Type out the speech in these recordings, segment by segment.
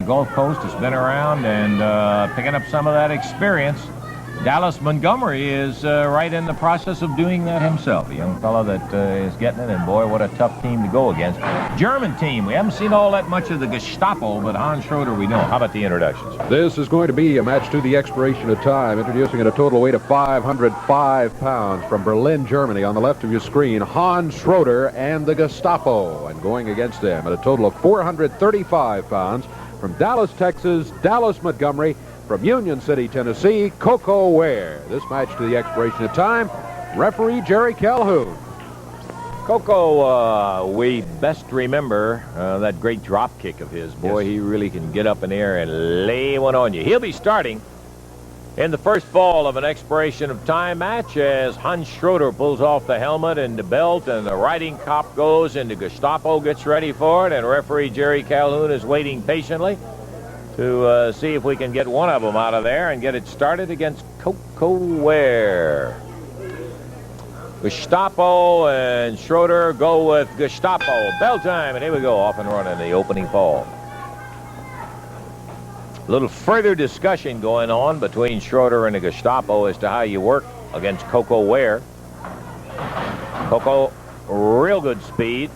Gulf Coast has been around and picking up some of that experience. Dallas Montgomery is right in the process of doing that himself. A young fellow that is getting it, and boy, what a tough team to go against. German team, we haven't seen all that much of the Gestapo, but Hans Schroeder we know. How about the introductions? This is going to be a match to the expiration of time, introducing at a total weight of 505 pounds from Berlin, Germany. On the left of your screen, Hans Schroeder and the Gestapo, and going against them at a total of 435 pounds from Dallas, Texas, Dallas Montgomery. From Union City, Tennessee, Koko Ware. This match to the expiration of time, referee Jerry Calhoun. Koko, we best remember that great drop kick of his. Boy, yes. He really can get up in the air and lay one on you. He'll be starting in the first fall of an expiration of time match as Hans Schroeder pulls off the helmet and the belt, and the riding cop goes, and the Gestapo gets ready for it, and referee Jerry Calhoun is waiting patiently to see if we can get one of them out of there and get it started against Koko Ware. Gestapo and Schroeder go with Gestapo. Bell time, and here we go, off and running the opening fall. A little further discussion going on between Schroeder and the Gestapo as to how you work against Koko Ware. Koko, real good speed.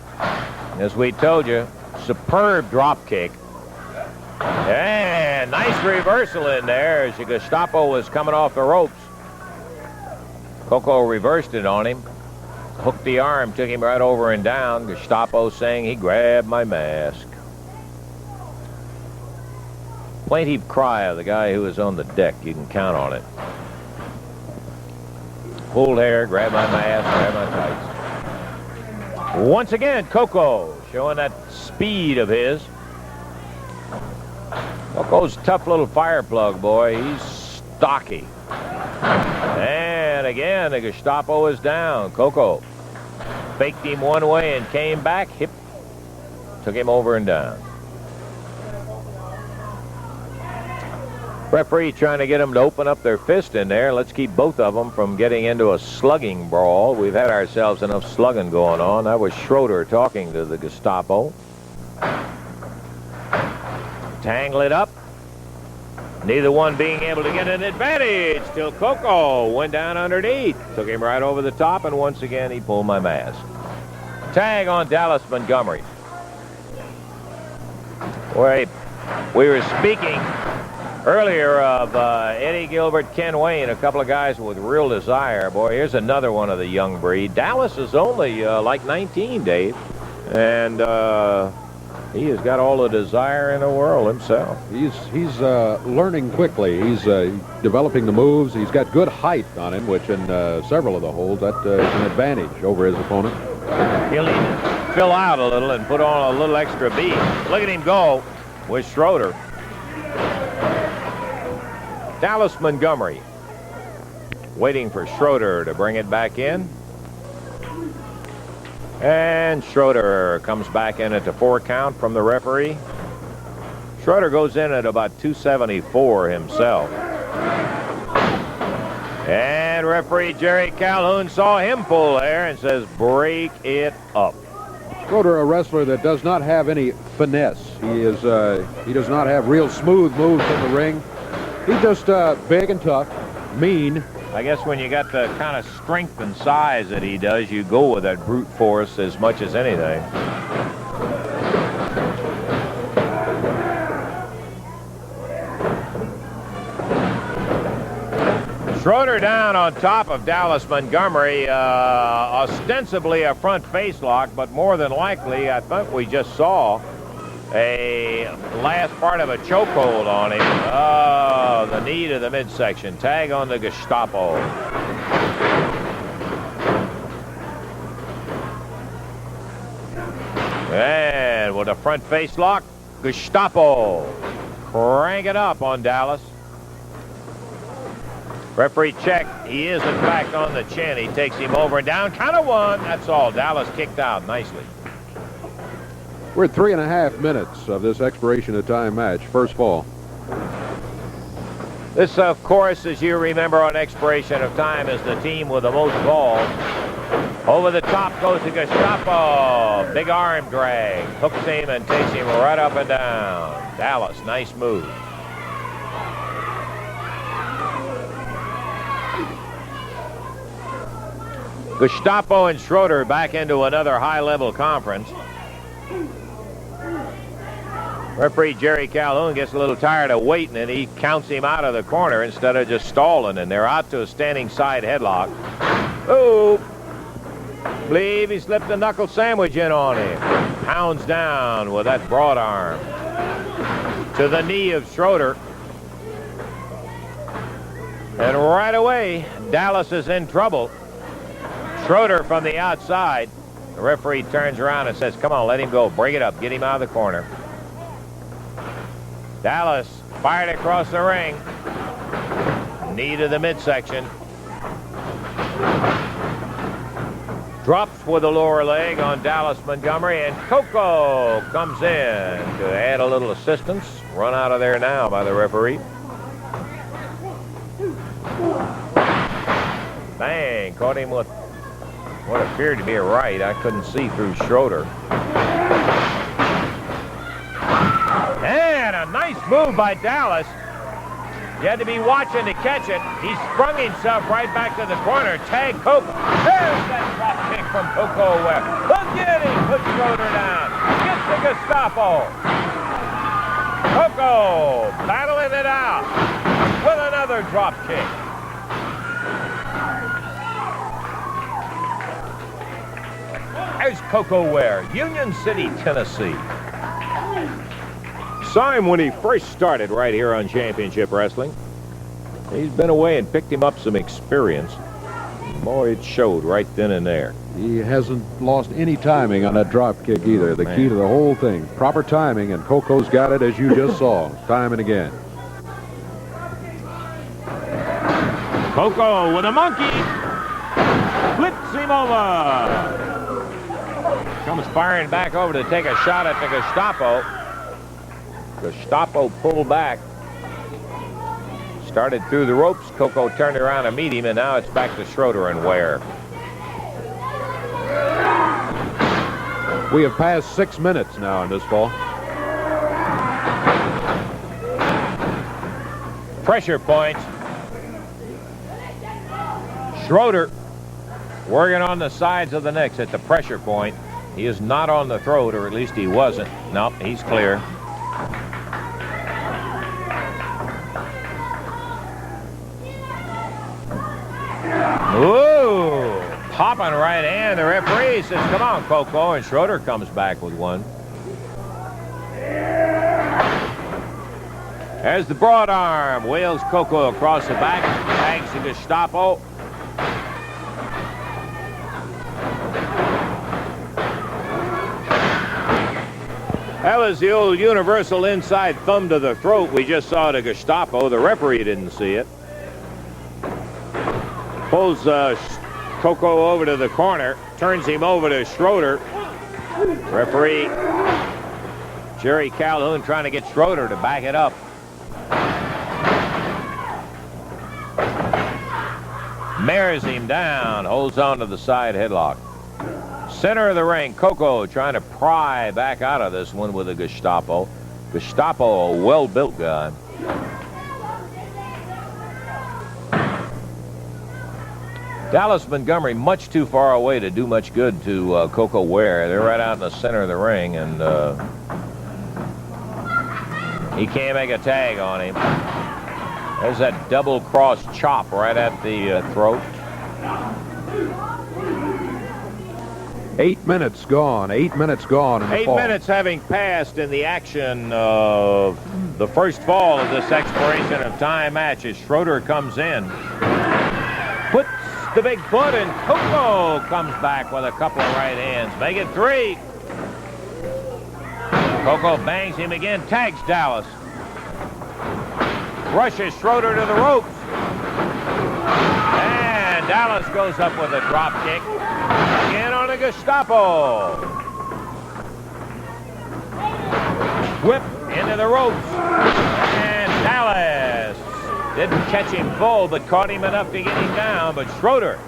As we told you, superb drop kick. And nice reversal in there as the Gestapo was coming off the ropes. Koko reversed it on him, hooked the arm, took him right over and down. Gestapo saying he grabbed my mask. Plaintive cry of the guy who was on the deck. You can count on it. Pulled hair, grabbed my mask, grabbed my tights. Once again, Koko showing that speed of his. Koko's a tough little fire plug, boy. He's stocky. And again, the Gestapo is down. Koko faked him one way and came back. Hip took him over and down. Referee trying to get them to open up their fist in there. Let's keep both of them from getting into a slugging brawl. We've had ourselves enough slugging going on. That was Schroeder talking to the Gestapo. Tangle it up. Neither one being able to get an advantage till Koko went down underneath. Took him right over the top, and once again he pulled my mask. Tag on Dallas Montgomery. Wait, we were speaking earlier of Eddie Gilbert, Ken Wayne, a couple of guys with real desire. Boy, here's another one of the young breed. Dallas is only like 19, Dave. And he has got all the desire in the world himself. He's learning quickly. He's developing the moves. He's got good height on him, which in several of the holds, that is an advantage over his opponent. He'll need to fill out a little and put on a little extra beat. Look at him go with Schroeder. Dallas Montgomery waiting for Schroeder to bring it back in. And Schroeder comes back in at the 4 count from the referee. Schroeder goes in at about 274 himself. And referee Jerry Calhoun saw him pull there and says, break it up. Schroeder, a wrestler that does not have any finesse. He does not have real smooth moves in the ring. He's just big and tough, mean. I guess when you got the kind of strength and size that he does, you go with that brute force as much as anything. Schroeder down on top of Dallas Montgomery, ostensibly a front face lock, but more than likely, I think we just saw a last part of a chokehold on him. Oh, the knee to the midsection. Tag on the Gestapo. And with a front face lock, Gestapo. Crank it up on Dallas. Referee check. He is, in fact, on the chin. He takes him over and down. Count of 1. That's all. Dallas kicked out nicely. We're at 3.5 minutes of this expiration of time match. First fall. This, of course, as you remember on expiration of time, is the team with the most balls. Over the top goes the Gestapo. Big arm drag. Hooks him and takes him right up and down. Dallas, nice move. Gestapo and Schroeder back into another high-level conference. Referee Jerry Calhoun gets a little tired of waiting, and he counts him out of the corner instead of just stalling, and they're out to a standing side headlock. Oh, believe he slipped a knuckle sandwich in on him. Pounds down with that broad arm to the knee of Schroeder. And right away, Dallas is in trouble. Schroeder from the outside. The referee turns around and says, come on, let him go. Break it up. Get him out of the corner. Dallas fired across the ring. Knee to the midsection. Drops with the lower leg on Dallas Montgomery, and Koko comes in to add a little assistance. Run out of there now by the referee. Bang, caught him with what appeared to be a right. I couldn't see through Schroeder. And a nice move by Dallas. You had to be watching to catch it. He sprung himself right back to the corner. Tag Koko. There's that drop kick from Koko Ware. Look at him. Put Schroeder down. Gets the Gestapo. Koko battling it out with another drop kick. There's Koko Ware, Union City, Tennessee. Saw him when he first started right here on Championship Wrestling. He's been away and picked him up some experience. Boy, it showed right then and there. He hasn't lost any timing on that drop kick either. The key to the whole thing. Proper timing, and Koko's got it, as you just saw, time and again. Koko with a monkey. Flips him over. Comes firing back over to take a shot at the Gestapo. Gestapo pulled back. Started through the ropes. Koko turned around to meet him, and now it's back to Schroeder and Ware. We have passed 6 minutes now in this fall. Pressure points. Schroeder working on the sides of the necks at the pressure point. He is not on the throat, or at least he wasn't. Nope, he's clear. Ooh, popping right hand. The referee says, come on, Koko, and Schroeder comes back with one. There's the broad arm. Wheels Koko across the back. Tags the Gestapo. That was the old universal inside thumb to the throat. We just saw the Gestapo. The referee didn't see it. Pulls Koko over to the corner. Turns him over to Schroeder. Referee Jerry Calhoun trying to get Schroeder to back it up. Mares him down. Holds on to the side headlock. Center of the ring, Koko trying to pry back out of this one with a Gestapo. Gestapo, a well-built guy. Dallas Montgomery much too far away to do much good to Koko Ware. They're right out in the center of the ring, and he can't make a tag on him. There's that double-cross chop right at the throat. 8 minutes gone. 8 minutes gone in the fall. 8 minutes having passed in the action of the first fall of this expiration of time match as Schroeder comes in. Puts the big foot, and Koko comes back with a couple of right hands. Make it 3. Koko bangs him again, tags Dallas. Rushes Schroeder to the ropes. And Dallas goes up with a drop kick. Again on a Gestapo. Whip into the ropes. And Dallas didn't catch him full, but caught him enough to get him down. But Schroeder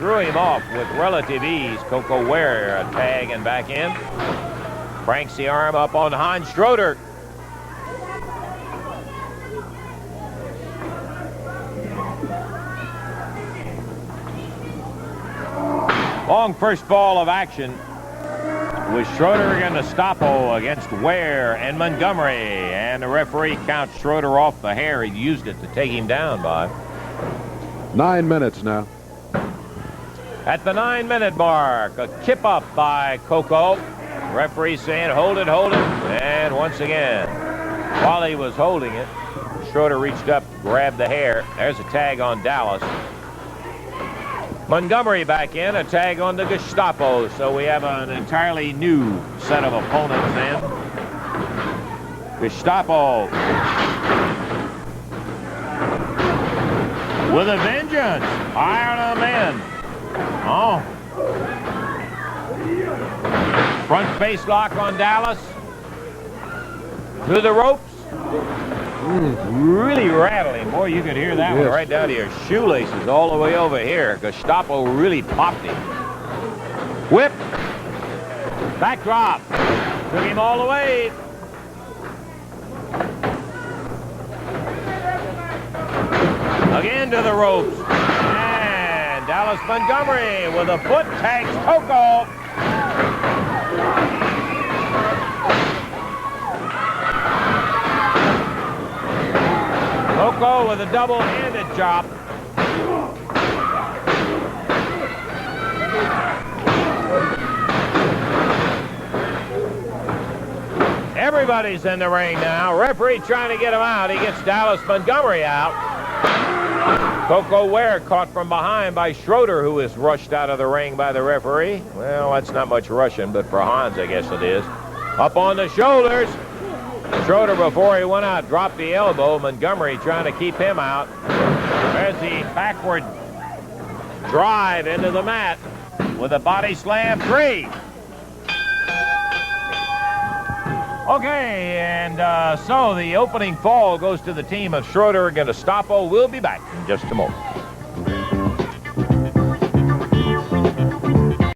threw him off with relative ease. Koko Ware a tag and back in. Cranks the arm up on Hans Schroeder. Long first fall of action with Schroeder and Gestapo against Ware and Montgomery. And the referee counts Schroeder off the hair. He used it to take him down by. 9 minutes now. At the 9-minute mark, a kip up by Koko. Referee saying, hold it, hold it. And once again, while he was holding it, Schroeder reached up, grabbed the hair. There's a tag on Dallas. Montgomery back in, a tag on the Gestapo. So we have an entirely new set of opponents then. Gestapo with a vengeance. Iron them in. Oh. Front face lock on Dallas. To the ropes. Really rattling. Boy, you could hear that one right down to your shoelaces all the way over here. Gestapo really popped him. Whip. Backdrop. Took him all the way. Again to the ropes. And Dallas Montgomery with a foot tags Koko. Koko with a double-handed chop. Everybody's in the ring now. Referee trying to get him out. He gets Dallas Montgomery out. Koko Ware caught from behind by Schroeder, who is rushed out of the ring by the referee. Well, that's not much rushing, but for Hans, I guess it is. Up on the shoulders. Schroeder, before he went out, dropped the elbow. Montgomery trying to keep him out. There's the backward drive into the mat with a body slam 3. Okay, and so the opening fall goes to the team of Schroeder and Gestapo. We'll be back in just a moment.